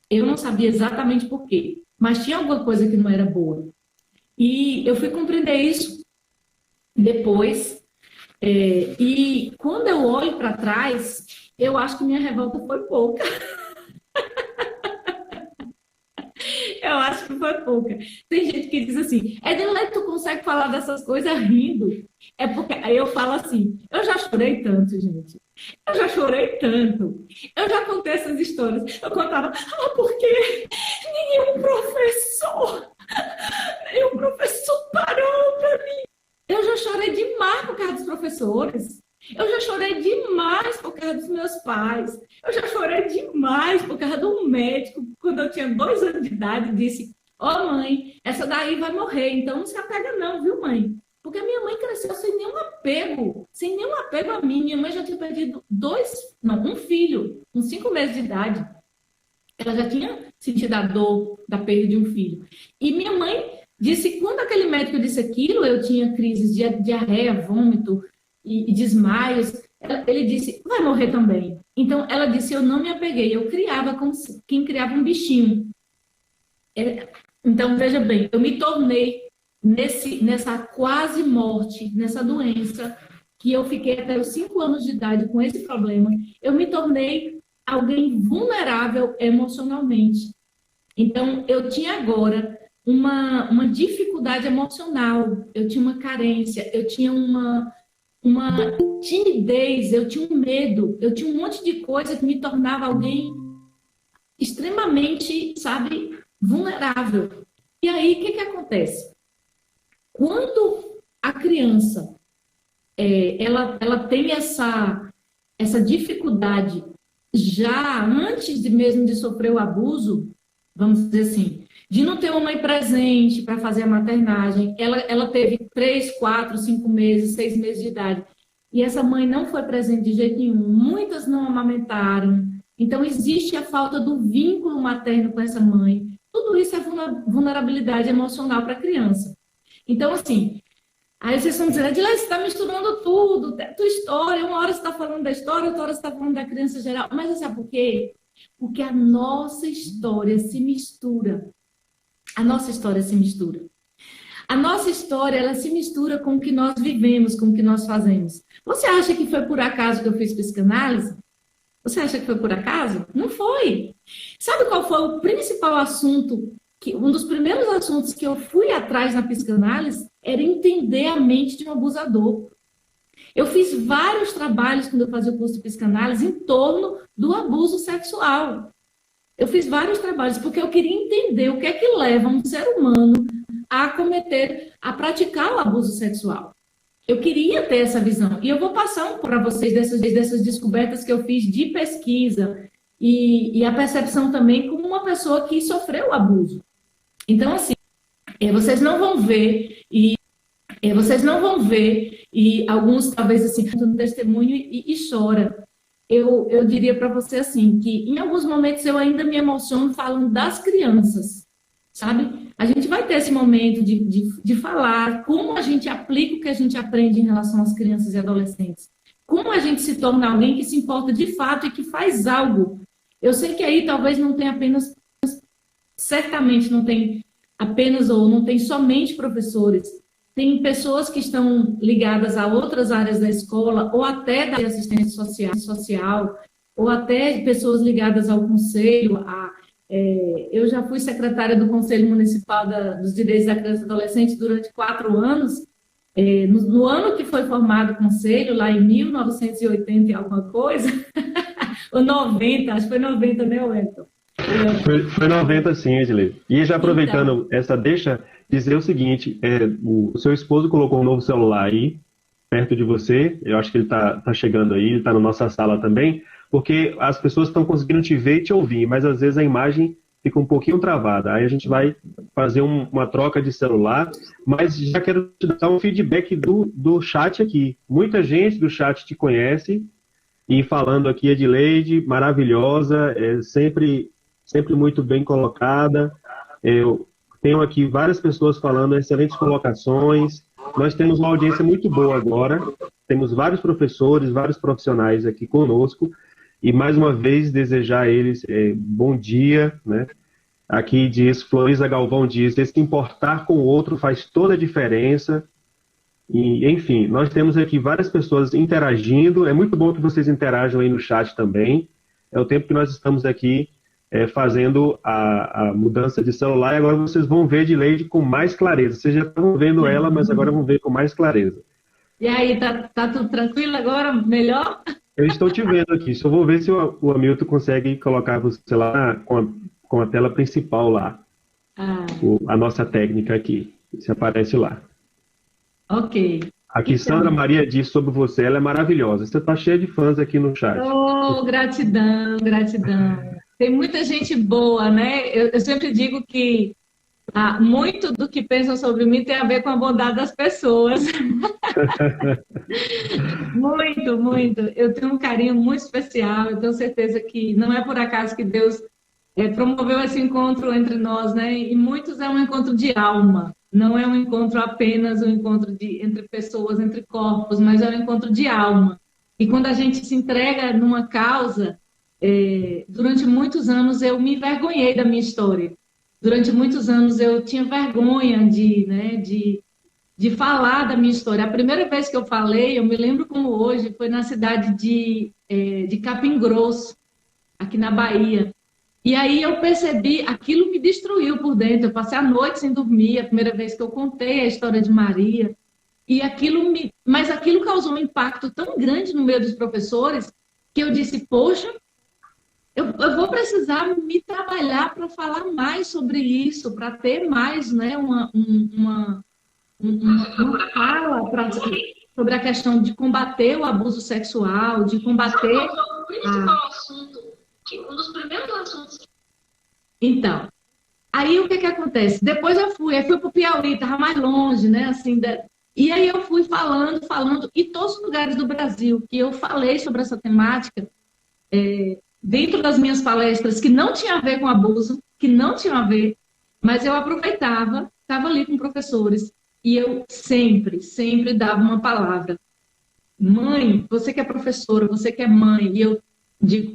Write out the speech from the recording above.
Eu não sabia exatamente por quê, mas tinha alguma coisa que não era boa. E eu fui compreender isso depois. E quando eu olho para trás, eu acho que minha revolta foi pouca. Eu acho que foi pouca. Tem gente que diz assim, Edilene, tu consegue falar dessas coisas rindo? É porque aí eu falo assim, eu já chorei tanto, gente. Eu já chorei tanto. Eu já contei essas histórias. Eu contava, porque nenhum professor, nenhum professor parou pra mim. Eu já chorei demais por causa dos professores. Eu já chorei demais por causa dos meus pais. Eu já chorei demais por causa do médico, quando eu tinha 2 anos de idade, disse: Ó, oh, mãe, essa daí vai morrer, então não se apega, não, viu, mãe? Porque a minha mãe cresceu sem nenhum apego a mim. Minha mãe já tinha perdido um filho, com 5 meses de idade. Ela já tinha sentido a dor da perda de um filho. E minha mãe disse que quando aquele médico disse aquilo, eu tinha crises de diarreia, vômito e desmaios. Ele disse, vai morrer também. Então, ela disse, eu não me apeguei. Eu criava como quem criava um bichinho. Então, veja bem, eu me tornei nessa quase morte, nessa doença, que eu fiquei até os 5 anos de idade com esse problema, eu me tornei alguém vulnerável emocionalmente. Então, eu tinha agora uma dificuldade emocional, eu tinha uma carência, eu tinha uma timidez, eu tinha um medo, eu tinha um monte de coisa que me tornava alguém extremamente, sabe, vulnerável. E aí, o que, que acontece? Quando a criança ela tem essa dificuldade já antes de mesmo de sofrer o abuso, vamos dizer assim, de não ter uma mãe presente para fazer a maternagem, ela teve 3, 4, 5 meses, 6 meses de idade, e essa mãe não foi presente de jeito nenhum, muitas não amamentaram, então existe a falta do vínculo materno com essa mãe, tudo isso é vulnerabilidade emocional para a criança. Então, assim, aí vocês estão dizendo, Edilene, você está misturando tudo, tua história, uma hora você está falando da história, outra hora você está falando da criança geral. Mas sabe por quê? Porque a nossa história se mistura. A nossa história se mistura. A nossa história, ela se mistura com o que nós vivemos, com o que nós fazemos. Você acha que foi por acaso que eu fiz psicanálise? Você acha que foi por acaso? Não foi. Sabe qual foi o principal assunto, um dos primeiros assuntos que eu fui atrás na psicanálise era entender a mente de um abusador. Eu fiz vários trabalhos quando eu fazia o curso de psicanálise em torno do abuso sexual. Eu fiz vários trabalhos porque eu queria entender o que é que leva um ser humano a praticar o abuso sexual. Eu queria ter essa visão. E eu vou passar para vocês dessas descobertas que eu fiz de pesquisa e a percepção também como uma pessoa que sofreu o abuso. Então, assim, vocês não vão ver, e alguns talvez assim, no testemunho e chora. Eu diria para você assim, que em alguns momentos eu ainda me emociono falando das crianças, sabe? A gente vai ter esse momento de falar como a gente aplica o que a gente aprende em relação às crianças e adolescentes. Como a gente se torna alguém que se importa de fato e que faz algo. Eu sei que aí talvez não tenha apenas, certamente não tem apenas ou não tem somente professores, tem pessoas que estão ligadas a outras áreas da escola, ou até da assistência social, ou até pessoas ligadas ao conselho. Eu já fui secretária do Conselho Municipal dos Direitos da Criança e Adolescente durante 4 anos. No ano que foi formado o conselho, lá em 1980 e alguma coisa, ou 90, acho que foi 90, né, Wellington? Foi 90 sim, Edilene. E já Então, aproveitando essa deixa, dizer o seguinte, o seu esposo colocou um novo celular aí, perto de você, eu acho que ele tá chegando aí, ele está na nossa sala também, porque as pessoas estão conseguindo te ver e te ouvir, mas às vezes a imagem fica um pouquinho travada. Aí a gente vai fazer uma troca de celular, mas já quero te dar um feedback do chat aqui. Muita gente do chat te conhece, e falando aqui, Edileide, maravilhosa, sempre muito bem colocada. Eu tenho aqui várias pessoas falando excelentes colocações. Nós temos uma audiência muito boa agora. Temos vários professores, vários profissionais aqui conosco. E mais uma vez desejar a eles bom dia, né? Aqui diz, Florisa Galvão diz, se importar com o outro faz toda a diferença. E, enfim, nós temos aqui várias pessoas interagindo. É muito bom que vocês interajam aí no chat também. É o tempo que nós estamos aqui fazendo a mudança de celular e agora vocês vão ver Edileide com mais clareza. Vocês já estavam vendo ela, mas agora vão ver com mais clareza. E aí, tá tudo tranquilo agora? Melhor? Eu estou te vendo aqui. Só vou ver se o Hamilton consegue colocar você lá com a tela principal lá. Ah, A nossa técnica aqui. Se aparece lá. ok. Aqui, Sandra Então, Maria diz sobre você, ela é maravilhosa. Você está cheia de fãs aqui no chat. oh, gratidão, gratidão. Tem muita gente boa, né? Eu sempre digo que muito do que pensam sobre mim tem a ver com a bondade das pessoas. Muito, muito. Eu tenho um carinho muito especial. Eu tenho certeza que não é por acaso que Deus promoveu esse encontro entre nós, né? E muitos é um encontro de alma. Não é um encontro apenas um encontro entre pessoas, entre corpos, mas é um encontro de alma. E quando a gente se entrega numa causa, durante muitos anos eu me envergonhei da minha história. Durante muitos anos eu tinha vergonha de falar da minha história. A primeira vez que eu falei, eu me lembro como hoje, foi na cidade de Capim Grosso, aqui na Bahia. E aí eu percebi, aquilo me destruiu por dentro. Eu passei a noite sem dormir, a primeira vez que eu contei a história de Maria. E mas aquilo causou um impacto tão grande no meio dos professores que eu disse, poxa, eu vou precisar me trabalhar para falar mais sobre isso, para ter mais, né, uma fala sobre a questão de combater o abuso sexual, de combater. O principal assunto, um dos primeiros assuntos. Então, aí o que acontece? Depois eu fui para o Piauí, estava mais longe, né? Assim, e aí eu fui falando, e todos os lugares do Brasil que eu falei sobre essa temática, dentro das minhas palestras, que não tinha a ver com abuso, que não tinha a ver, mas eu aproveitava, estava ali com professores, e eu sempre, sempre dava uma palavra. Mãe, você que é professora, você que é mãe, e eu digo,